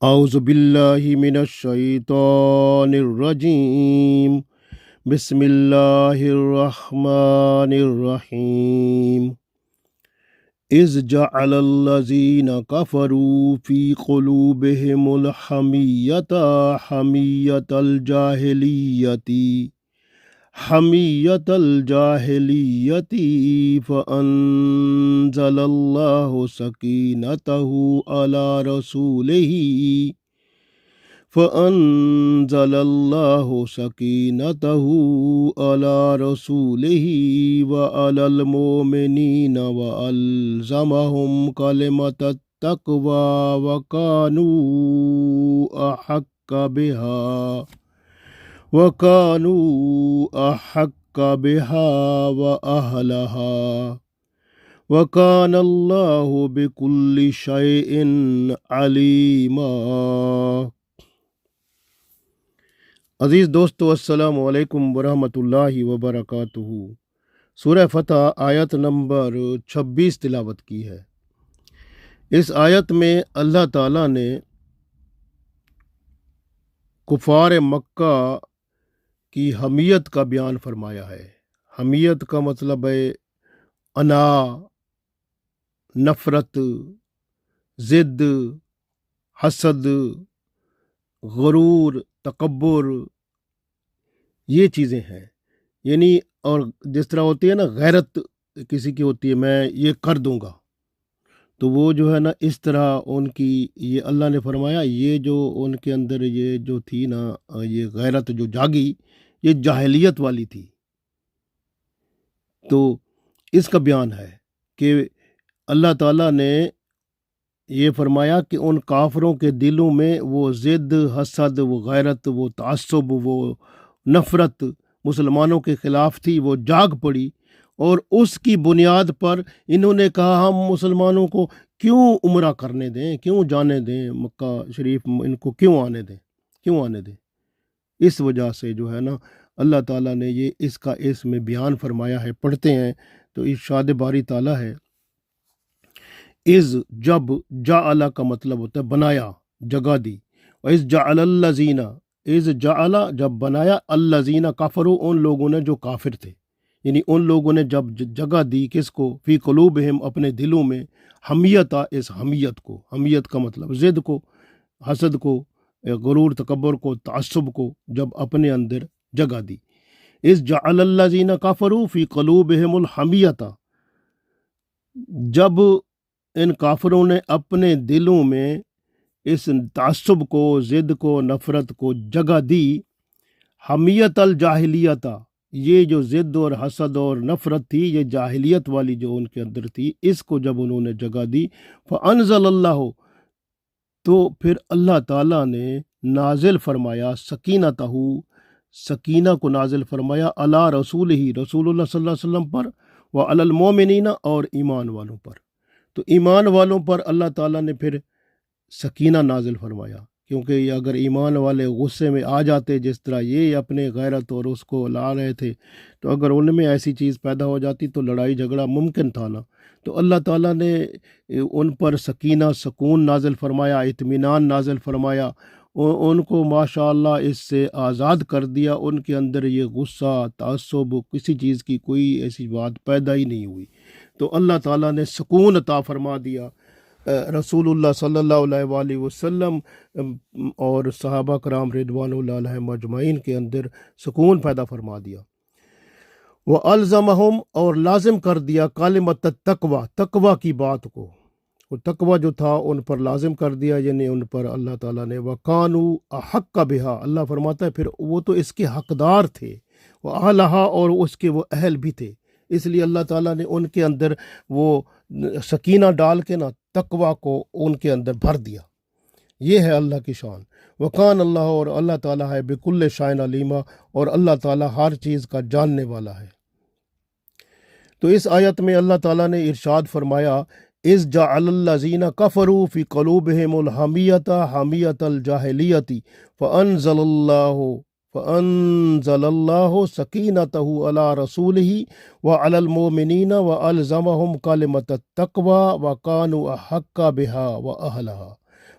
اعوذ باللہ من الشیطان الرجیم بسم اللہ الرحمن الرحیم اذ جعل الذین کفروا فی قلوبہم الحمیۃ حمیۃ الجاہلیۃ فأنزل اللہ سکینتہ علی رسولہ وعلى المؤمنين وألزمهم كلمة التقوى وكانوا أحق بها وأهلها وَكَانَ اللَّهُ بِكُلِّ شَيْءٍ عَلِيمًا۔ عزیز دوستو، السلام علیکم ورحمۃ اللہ وبرکاتہ۔ سورہ فتح آیت نمبر 26 تلاوت کی ہے۔ اس آیت میں اللہ تعالیٰ نے کفار مکہ کی حمیت کا بیان فرمایا ہے۔ حمیت کا مطلب ہے انا، نفرت، ضد، حسد، غرور، تکبر، یہ چیزیں ہیں۔ یعنی اور جس طرح ہوتی ہے نا غیرت کسی کی ہوتی ہے، میں یہ کر دوں گا، تو وہ جو ہے نا اس طرح ان کی، یہ اللہ نے فرمایا یہ جو ان کے اندر یہ جو تھی نا، یہ غیرت جو جاگی، یہ جاہلیت والی تھی۔ تو اس کا بیان ہے کہ اللہ تعالیٰ نے یہ فرمایا کہ ان کافروں کے دلوں میں وہ ضد، حسد، وہ غیرت، وہ تعصب، وہ نفرت مسلمانوں کے خلاف تھی، وہ جاگ پڑی، اور اس کی بنیاد پر انہوں نے کہا ہم مسلمانوں کو کیوں عمرہ کرنے دیں، کیوں جانے دیں مکہ شریف، ان کو کیوں آنے دیں۔ اس وجہ سے جو ہے نا اللہ تعالیٰ نے یہ اس میں بیان فرمایا ہے۔ پڑھتے ہیں تو ارشاد باری تعالیٰ ہے، از جب، جعل کا مطلب ہوتا ہے بنایا، جگہ دی، از جعل الذین، از جعل جب بنایا، الذین کفروا ان لوگوں نے جو کافر تھے، یعنی ان لوگوں نے جب جگہ دی کس کو، فی قلوبہم اپنے دلوں میں، حمیت، اس حمیت کو، حمیت کا مطلب ضد کو، حسد کو، غرور تکبر کو، تعصب کو جب اپنے اندر جگہ دی۔ اس جعل الذین کفروا فی قلوبہم الحمیۃ، جب ان کافروں نے اپنے دلوں میں اس تعصب کو، ضد کو، نفرت کو جگہ دی، حمیت الجاہلیت، یہ جو ضد اور حسد اور نفرت تھی، یہ جاہلیت والی جو ان کے اندر تھی، اس کو جب انہوں نے جگہ دی، فانزل اللہ، تو پھر اللہ تعالیٰ نے نازل فرمایا، سکینتہ، سکینہ کو نازل فرمایا، علی رسول ہی، رسول اللہ صلی اللہ علیہ وسلم پر، وعلی المومنین، اور ایمان والوں پر۔ تو ایمان والوں پر اللہ تعالیٰ نے پھر سکینہ نازل فرمایا، کیونکہ یہ اگر ایمان والے غصے میں آ جاتے، جس طرح یہ اپنے غیرت اور اس کو لا رہے تھے، تو اگر ان میں ایسی چیز پیدا ہو جاتی تو لڑائی جھگڑا ممکن تھا نا۔ تو اللہ تعالیٰ نے ان پر سکینہ، سکون نازل فرمایا، اطمینان نازل فرمایا، ان کو ماشاءاللہ اس سے آزاد کر دیا، ان کے اندر یہ غصہ، تعصب، کسی چیز کی کوئی ایسی بات پیدا ہی نہیں ہوئی۔ تو اللہ تعالیٰ نے سکون عطا فرما دیا رسول اللہ صلی اللہ علیہ وآلہ وسلم اور صحابہ کرام رضوان اللہ علیہم اجمعین کے اندر سکون پیدا فرما دیا۔ وَأَلْزَمَهُمْ، اور لازم کر دیا، کلمۃ التقویٰ، تقویٰ کی بات کو، وہ تقویٰ جو تھا ان پر لازم کر دیا، یعنی ان پر اللہ تعالیٰ نے، وَكَانُوا أَحَقَّ بِهَا، اللہ فرماتا ہے پھر وہ تو اس کے حقدار تھے، وَأَهْلَهَا، اور اس کے وہ اہل بھی تھے، اس لیے اللہ تعالیٰ نے ان کے اندر وہ سکینہ ڈال کے نا تقویٰ کو ان کے اندر بھر دیا۔ یہ ہے اللہ کی شان۔ وَكَانَ اللَّهُ، اور اللہ تعالیٰ ہے، بِكُلِّ شَيْءٍ عَلِيمًا، اور اللہ تعالیٰ ہر چیز کا جاننے والا ہے۔ تو اس آیت میں اللہ تعالیٰ نے ارشاد فرمایا، اِذْ جَعَلَ الَّذِينَ كَفَرُوا فِي قُلُوبِهِمُ الْحَمِيَّةَ حَمِيَّةَ الْجَاهِلِيَّةِ فَأَنزَلَ اللَّهُ سَكِينَتَهُ عَلَى رَسُولِهِ وَعَلَى الْمُؤْمِنِينَ وَأَلْزَمَهُمْ كَلِمَةَ التَّقْوَى وَكَانُوا أَحَقَّ بِهَا وَأَهْلَهَا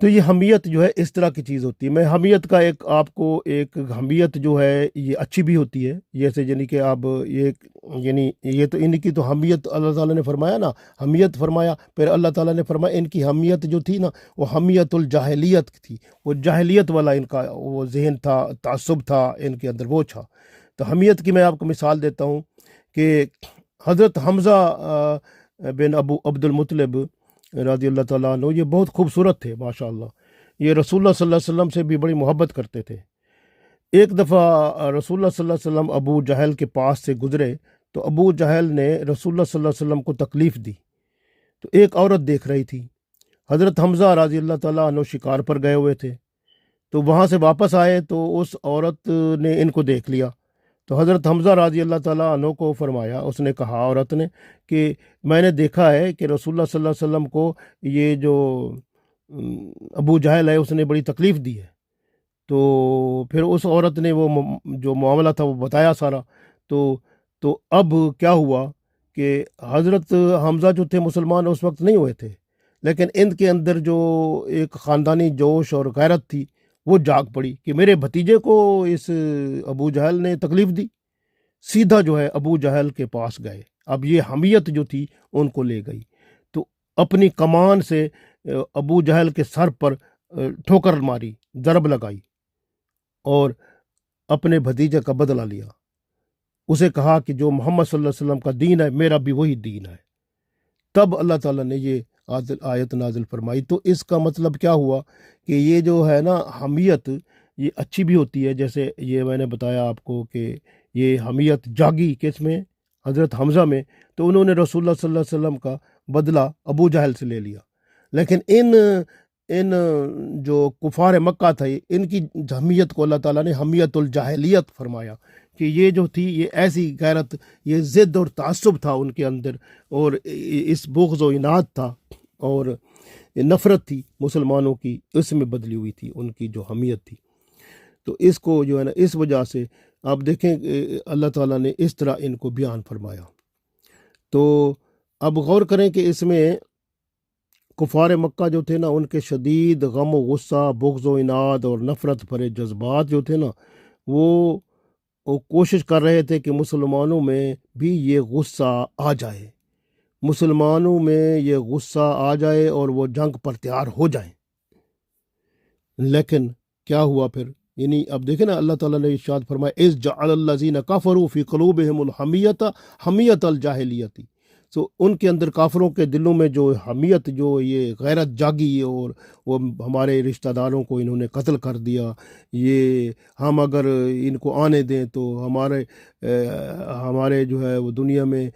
تو یہ حمیت جو ہے اس طرح کی چیز ہوتی ہے. میں حمیت کا ایک آپ کو ایک حمیت جو ہے یہ اچھی بھی ہوتی ہے، جیسے یعنی کہ اب یہ یعنی یہ تو ان کی تو حمیت اللہ تعالیٰ نے فرمایا نا، حمیت فرمایا، پھر اللہ تعالیٰ نے فرمایا ان کی حمیت جو تھی نا وہ حمیت الجاہلیت تھی، وہ جاہلیت والا ان کا وہ ذہن تھا، تعصب تھا ان کے اندر وہ تھا. تو حمیت کی میں آپ کو مثال دیتا ہوں کہ حضرت حمزہ بن ابو عبد المطلب رضی اللہ تعالیٰ عنہ یہ بہت خوبصورت تھے ماشاء اللہ. یہ رسول اللہ صلی اللہ علیہ وسلم سے بھی بڑی محبت کرتے تھے. ایک دفعہ رسول اللہ صلی اللہ علیہ وسلم ابو جہل کے پاس سے گزرے تو ابو جہل نے رسول اللہ صلی اللہ علیہ وسلم کو تکلیف دی. تو ایک عورت دیکھ رہی تھی. حضرت حمزہ رضی اللہ تعالیٰ عنہ شکار پر گئے ہوئے تھے، تو وہاں سے واپس آئے تو اس عورت نے ان کو دیکھ لیا. تو حضرت حمزہ رضی اللہ تعالیٰ عنہ کو فرمایا، اس نے کہا عورت نے کہ میں نے دیکھا ہے کہ رسول اللہ صلی اللہ علیہ وسلم کو یہ جو ابو جہل ہے اس نے بڑی تکلیف دی ہے. تو پھر اس عورت نے وہ جو معاملہ تھا وہ بتایا سارا. تو اب کیا ہوا کہ حضرت حمزہ جو تھے مسلمان اس وقت نہیں ہوئے تھے، لیکن ان کے اندر جو ایک خاندانی جوش اور غیرت تھی وہ جاگ پڑی کہ میرے بھتیجے کو اس ابو جہل نے تکلیف دی. سیدھا جو ہے ابو جہل کے پاس گئے. اب یہ حمیت جو تھی ان کو لے گئی، تو اپنی کمان سے ابو جہل کے سر پر ٹھوکر ماری، ضرب لگائی اور اپنے بھتیجے کا بدلہ لیا. اسے کہا کہ جو محمد صلی اللہ علیہ وسلم کا دین ہے میرا بھی وہی دین ہے. تب اللہ تعالیٰ نے یہ آیت نازل فرمائی. تو اس کا مطلب کیا ہوا کہ یہ جو ہے نا حمیت یہ اچھی بھی ہوتی ہے، جیسے یہ میں نے بتایا آپ کو کہ یہ حمیت جاگی کس میں، حضرت حمزہ میں. تو انہوں نے رسول اللہ صلی اللہ علیہ وسلم کا بدلہ ابو جہل سے لے لیا. لیکن ان جو کفار مکہ تھے ان کی حمیت کو اللہ تعالیٰ نے حمیت الجاہلیت فرمایا کہ یہ جو تھی یہ ایسی غیرت، یہ ضد اور تعصب تھا ان کے اندر، اور اس بغض و عناد تھا اور نفرت تھی مسلمانوں کی، اس میں بدلی ہوئی تھی ان کی جو حمیت تھی. تو اس کو جو ہے نا اس وجہ سے آپ دیکھیں اللہ تعالیٰ نے اس طرح ان کو بیان فرمایا. تو اب غور کریں کہ اس میں کفار مکہ جو تھے نا ان کے شدید غم و غصہ، بغض و عناد اور نفرت بھرے جذبات جو تھے نا وہ کوشش کر رہے تھے کہ مسلمانوں میں بھی یہ غصہ آ جائے، مسلمانوں میں یہ غصہ آ جائے اور وہ جنگ پر تیار ہو جائیں. لیکن کیا ہوا پھر؟ یعنی اب دیکھیں نا اللہ تعالیٰ نے ارشاد فرمایا اذ جعل الذین کفروا فی قلوبہم الحمیۃ حمیۃ الجاہلیۃ. تو ان کے اندر کافروں کے دلوں میں جو حمیت، جو یہ غیرت جاگی اور وہ ہمارے رشتہ داروں کو انہوں نے قتل کر دیا، یہ ہم اگر ان کو آنے دیں تو ہمارے جو ہے وہ دنیا میں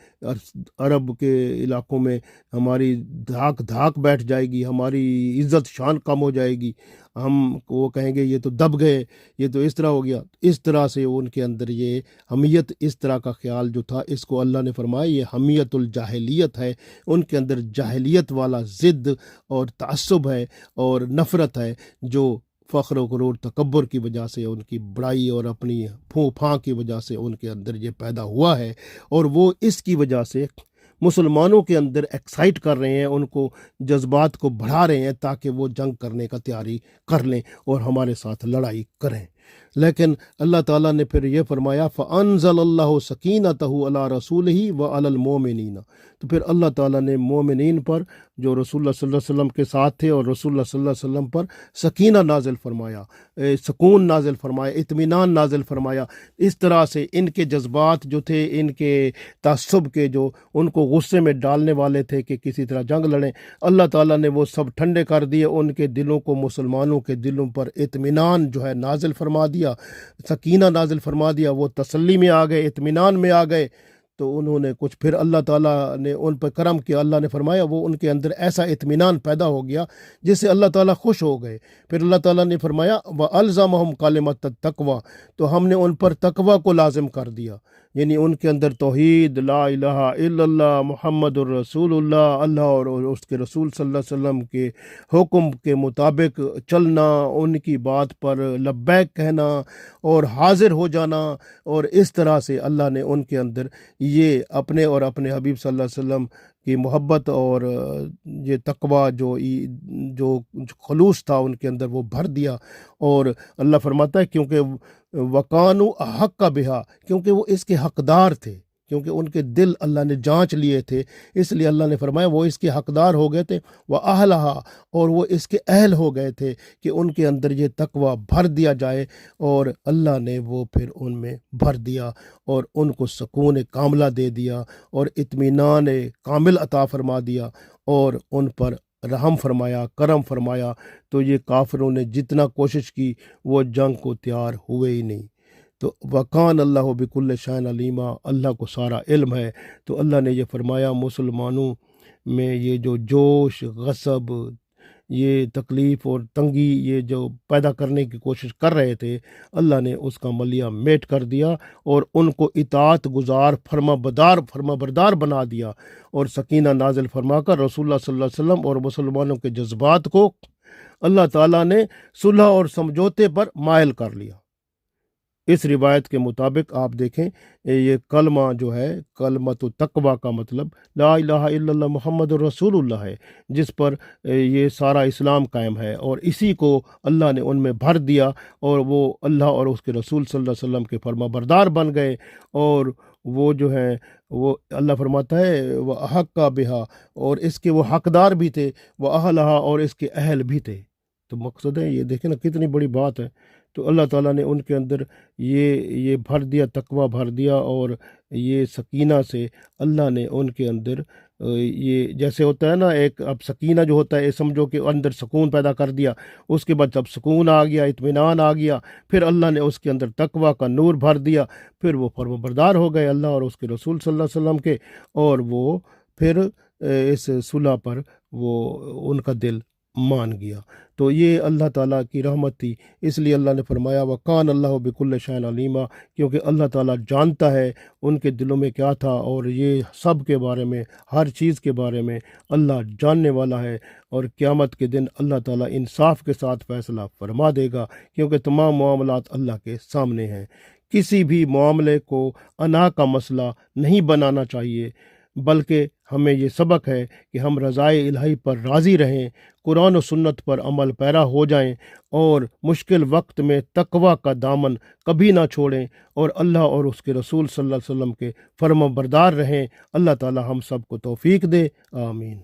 عرب کے علاقوں میں ہماری دھاک بیٹھ جائے گی، ہماری عزت شان کم ہو جائے گی، ہم وہ کہیں گے یہ تو دب گئے، یہ تو اس طرح ہو گیا. اس طرح سے ان کے اندر یہ حمیت، اس طرح کا خیال جو تھا اس کو اللہ نے فرمایا یہ حمیت الجاہلیت ہے. ان کے اندر جاہلیت والا ضد اور تعصب ہے اور نفرت ہے جو فخر و غرور تکبر کی وجہ سے، ان کی بڑائی اور اپنی پھوں پھاں کی وجہ سے ان کے اندر یہ پیدا ہوا ہے. اور وہ اس کی وجہ سے مسلمانوں کے اندر ایکسائٹ کر رہے ہیں، ان کو جذبات کو بڑھا رہے ہیں تاکہ وہ جنگ کرنے کا تیاری کر لیں اور ہمارے ساتھ لڑائی کریں. لیکن اللہ تعالیٰ نے پھر یہ فرمایا فَأَنزَلَ اللَّهُ سَكِينَتَهُ عَلَى رَسُولِهِ وَعَلَى الْمُؤْمِنِينَ. تو پھر اللہ تعالیٰ نے مومنین پر جو رسول اللہ صلی اللہ علیہ وسلم کے ساتھ تھے اور رسول اللہ صلی اللہ علیہ وسلم پر سکینہ نازل فرمایا، سکون نازل فرمایا، اطمینان نازل فرمایا. اس طرح سے ان کے جذبات جو تھے، ان کے تعصب کے جو ان کو غصے میں ڈالنے والے تھے کہ کسی طرح جنگ لڑیں، اللہ تعالیٰ نے وہ سب ٹھنڈے کر دیے. ان کے دلوں کو، مسلمانوں کے دلوں پر اطمینان جو ہے نازل فرما دیا، سکینہ نازل فرما دیا. وہ تسلی میں آ گئے، اطمینان میں آ گئے. تو انہوں نے کچھ پھر اللہ تعالیٰ نے ان پر کرم کیا. اللہ نے فرمایا وہ ان کے اندر ایسا اطمینان پیدا ہو گیا جس سے اللہ تعالیٰ خوش ہو گئے. پھر اللہ تعالیٰ نے فرمایا وَأَلْزَمَهُمْ كَلِمَةَ التَّقْوَى. تو ہم نے ان پر تقوی کو لازم کر دیا، یعنی ان کے اندر توحید، لا الہ الا اللہ محمد الرسول اللہ، اللہ اور اس کے رسول صلی اللہ علیہ وسلم کے حکم کے مطابق چلنا، ان کی بات پر لبیک کہنا اور حاضر ہو جانا. اور اس طرح سے اللہ نے ان کے اندر یہ اپنے اور اپنے حبیب صلی اللہ علیہ وسلم کہ محبت اور یہ تقوی جو خلوص تھا ان کے اندر وہ بھر دیا۔ اور اللہ فرماتا ہے کیونکہ وقانو حق کا بہا، کیونکہ وہ اس کے حقدار تھے، کیونکہ ان کے دل اللہ نے جانچ لیے تھے، اس لیے اللہ نے فرمایا وہ اس کے حقدار ہو گئے تھے، وہ اہلہا، اور وہ اس کے اہل ہو گئے تھے کہ ان کے اندر یہ تقوی بھر دیا جائے، اور اللہ نے وہ پھر ان میں بھر دیا اور ان کو سکون کاملہ دے دیا اور اطمینان کامل عطا فرما دیا اور ان پر رحم فرمایا، کرم فرمایا۔ تو یہ کافروں نے جتنا کوشش کی وہ جنگ کو تیار ہوئے ہی نہیں۔ تو وکان اللہ بکل شیء علیما، اللہ کو سارا علم ہے۔ تو اللہ نے یہ فرمایا مسلمانوں میں یہ جو جوش، غصب، یہ تکلیف اور تنگی یہ جو پیدا کرنے کی کوشش کر رہے تھے، اللہ نے اس کا ملیہ میٹ کر دیا اور ان کو اطاعت گزار، فرما بردار بنا دیا، اور سکینہ نازل فرما کر رسول اللہ صلی اللہ علیہ وسلم اور مسلمانوں کے جذبات کو اللہ تعالیٰ نے صلح اور سمجھوتے پر مائل کر لیا۔ اس روایت کے مطابق آپ دیکھیں یہ کلمہ جو ہے، کلمۃ تقویٰ کا مطلب لا الہ الا اللہ محمد رسول اللہ ہے، جس پر یہ سارا اسلام قائم ہے، اور اسی کو اللہ نے ان میں بھر دیا اور وہ اللہ اور اس کے رسول صلی اللہ علیہ وسلم کے فرما بردار بن گئے، اور وہ جو ہیں وہ اللہ فرماتا ہے وہ حق کا بہا، اور اس کے وہ حقدار بھی تھے، وہ اہلہا، اور اس کے اہل بھی تھے۔ تو مقصد ہے یہ دیکھیں نا کتنی بڑی بات ہے۔ تو اللہ تعالیٰ نے ان کے اندر یہ بھر دیا، تقویٰ بھر دیا، اور یہ سکینہ سے اللہ نے ان کے اندر یہ جیسے ہوتا ہے نا ایک، اب سکینہ جو ہوتا ہے سمجھو کہ اندر سکون پیدا کر دیا، اس کے بعد جب سکون آ گیا، اطمینان آ گیا، پھر اللہ نے اس کے اندر تقویٰ کا نور بھر دیا، پھر وہ فرما بردار ہو گئے اللہ اور اس کے رسول صلی اللہ علیہ وسلم کے، اور وہ پھر اس صلح پر وہ ان کا دل مان گیا۔ تو یہ اللہ تعالیٰ کی رحمت تھی، اس لیے اللہ نے فرمایا وَقَانَ اللَّهُ بِكُلِّ شَيْءٍ عَلِيمًا، کیونکہ اللہ تعالیٰ جانتا ہے ان کے دلوں میں کیا تھا، اور یہ سب کے بارے میں، ہر چیز کے بارے میں اللہ جاننے والا ہے، اور قیامت کے دن اللہ تعالیٰ انصاف کے ساتھ فیصلہ فرما دے گا، کیونکہ تمام معاملات اللہ کے سامنے ہیں۔ کسی بھی معاملے کو انا کا مسئلہ نہیں بنانا چاہیے، بلکہ ہمیں یہ سبق ہے کہ ہم رضائے الہی پر راضی رہیں، قرآن و سنت پر عمل پیرا ہو جائیں، اور مشکل وقت میں تقویٰ کا دامن کبھی نہ چھوڑیں، اور اللہ اور اس کے رسول صلی اللہ علیہ وسلم کے فرما بردار رہیں۔ اللہ تعالی ہم سب کو توفیق دے، آمین۔